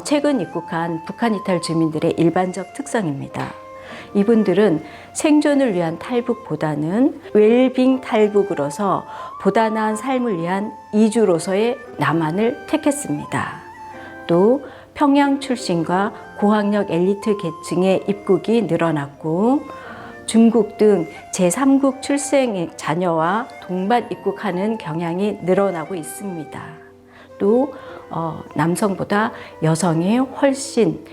최근 입국한 북한 이탈 주민들의 일반적 특성입니다. 이분들은 생존을 위한 탈북보다는 웰빙 탈북으로서 보다 나은 삶을 위한 이주로서의 남한을 택했습니다. 또 평양 출신과 고학력 엘리트 계층의 입국이 늘어났고 중국 등 제3국 출생 자녀와 동반 입국하는 경향이 늘어나고 있습니다. 또 남성보다 여성이 훨씬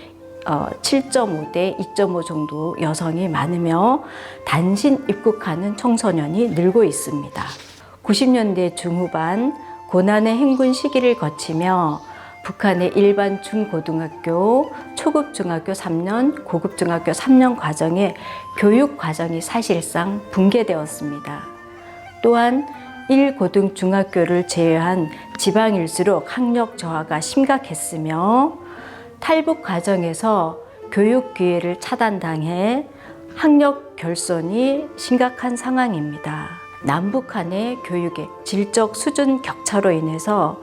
7.5대 2.5 정도 여성이 많으며 단신 입국하는 청소년이 늘고 있습니다. 90년대 중후반 고난의 행군 시기를 거치며 북한의 일반 중고등학교, 초급 중학교 3년, 고급 중학교 3년 과정의 교육 과정이 사실상 붕괴되었습니다. 또한 1고등 중학교를 제외한 지방일수록 학력 저하가 심각했으며 탈북 과정에서 교육 기회를 차단당해 학력 결손이 심각한 상황입니다. 남북한의 교육의 질적 수준 격차로 인해서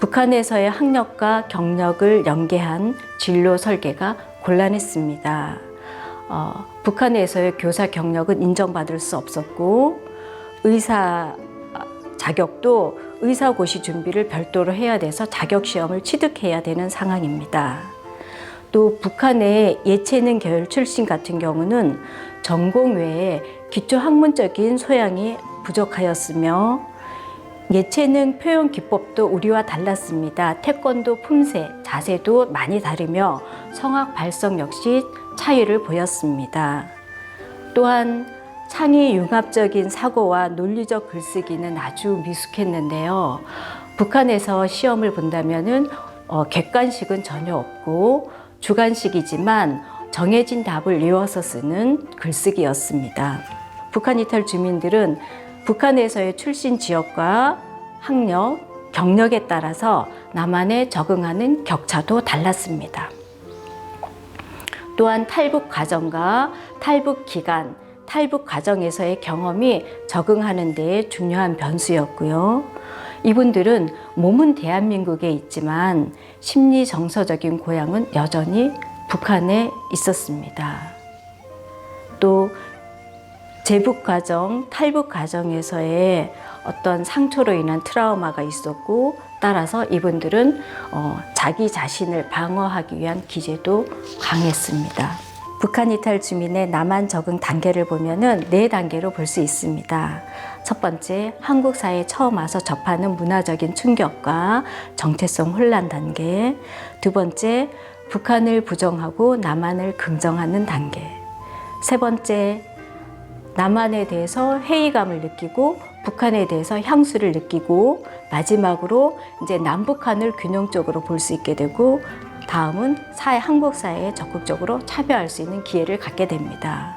북한에서의 학력과 경력을 연계한 진로 설계가 곤란했습니다. 북한에서의 교사 경력은 인정받을 수 없었고 의사 자격도 의사고시 준비를 별도로 해야 돼서 자격시험을 취득해야 되는 상황입니다. 또 북한의 예체능 계열 출신 같은 경우는 전공 외에 기초학문적인 소양이 부족하였으며 예체능 표현 기법도 우리와 달랐습니다. 태권도 품새, 자세도 많이 다르며 성악 발성 역시 차이를 보였습니다. 또한 창의 융합적인 사고와 논리적 글쓰기는 아주 미숙했는데요. 북한에서 시험을 본다면은 객관식은 전혀 없고 주관식이지만 정해진 답을 외워서 쓰는 글쓰기였습니다. 북한 이탈 주민들은 북한에서의 출신 지역과 학력, 경력에 따라서 남한에 적응하는 격차도 달랐습니다. 또한 탈북 과정과 탈북 기간, 탈북 과정에서의 경험이 적응하는 데에 중요한 변수였고요. 이분들은 몸은 대한민국에 있지만 심리 정서적인 고향은 여전히 북한에 있었습니다. 또 재북 과정, 탈북 과정에서의 어떤 상처로 인한 트라우마가 있었고 따라서 이분들은 자기 자신을 방어하기 위한 기제도 강했습니다. 북한 이탈 주민의 남한 적응 단계를 보면은 4단계로 볼 수 있습니다. 첫 번째, 한국 사회에 처음 와서 접하는 문화적인 충격과 정체성 혼란 단계. 두 번째, 북한을 부정하고 남한을 긍정하는 단계. 세 번째, 남한에 대해서 회의감을 느끼고 북한에 대해서 향수를 느끼고 마지막으로 이제 남북한을 균형적으로 볼 수 있게 되고 다음은 한국 사회에 적극적으로 참여할 수 있는 기회를 갖게 됩니다.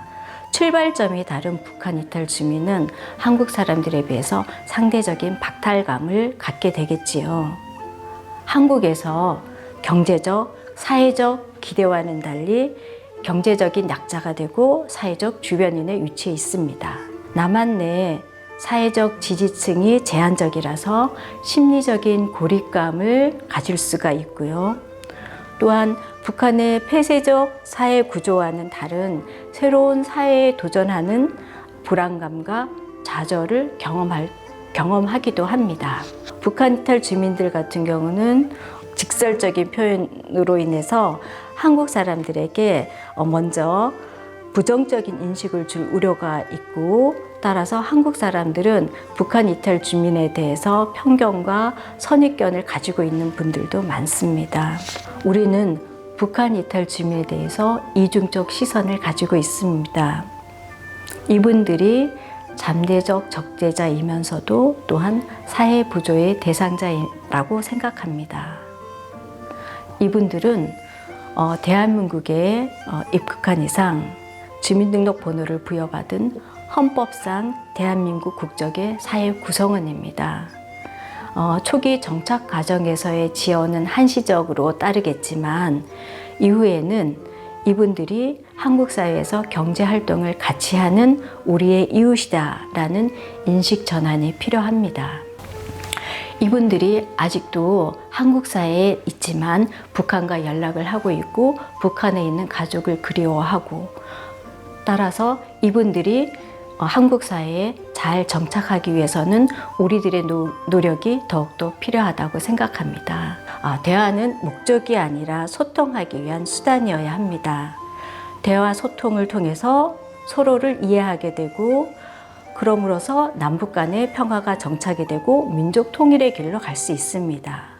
출발점이 다른 북한 이탈 주민은 한국 사람들에 비해서 상대적인 박탈감을 갖게 되겠지요. 한국에서 경제적, 사회적 기대와는 달리 경제적인 약자가 되고 사회적 주변인의 위치에 있습니다. 남한 내 사회적 지지층이 제한적이라서 심리적인 고립감을 가질 수가 있고요. 또한 북한의 폐쇄적 사회 구조와는 다른 새로운 사회에 도전하는 불안감과 좌절을 경험하기도 합니다. 북한 이탈 주민들 같은 경우는 직설적인 표현으로 인해서 한국 사람들에게 먼저 부정적인 인식을 줄 우려가 있고 따라서 한국 사람들은 북한 이탈 주민에 대해서 편견과 선입견을 가지고 있는 분들도 많습니다. 우리는 북한 이탈 주민에 대해서 이중적 시선을 가지고 있습니다. 이분들이 잠재적 적대자이면서도 또한 사회 부조의 대상자라고 생각합니다. 이분들은 대한민국에 입국한 이상 주민등록번호를 부여받은 헌법상 대한민국 국적의 사회 구성원입니다. 초기 정착 과정에서의 지원은 한시적으로 따르겠지만 이후에는 이분들이 한국 사회에서 경제 활동을 같이 하는 우리의 이웃이다라는 인식 전환이 필요합니다. 이분들이 아직도 한국 사회에 있지만 북한과 연락을 하고 있고 북한에 있는 가족을 그리워하고, 따라서 이분들이 한국 사회에 잘 정착하기 위해서는 우리들의 노력이 더욱더 필요하다고 생각합니다. 대화는 목적이 아니라 소통하기 위한 수단이어야 합니다. 대화 소통을 통해서 서로를 이해하게 되고, 그럼으로써 남북 간의 평화가 정착이 되고 민족 통일의 길로 갈 수 있습니다.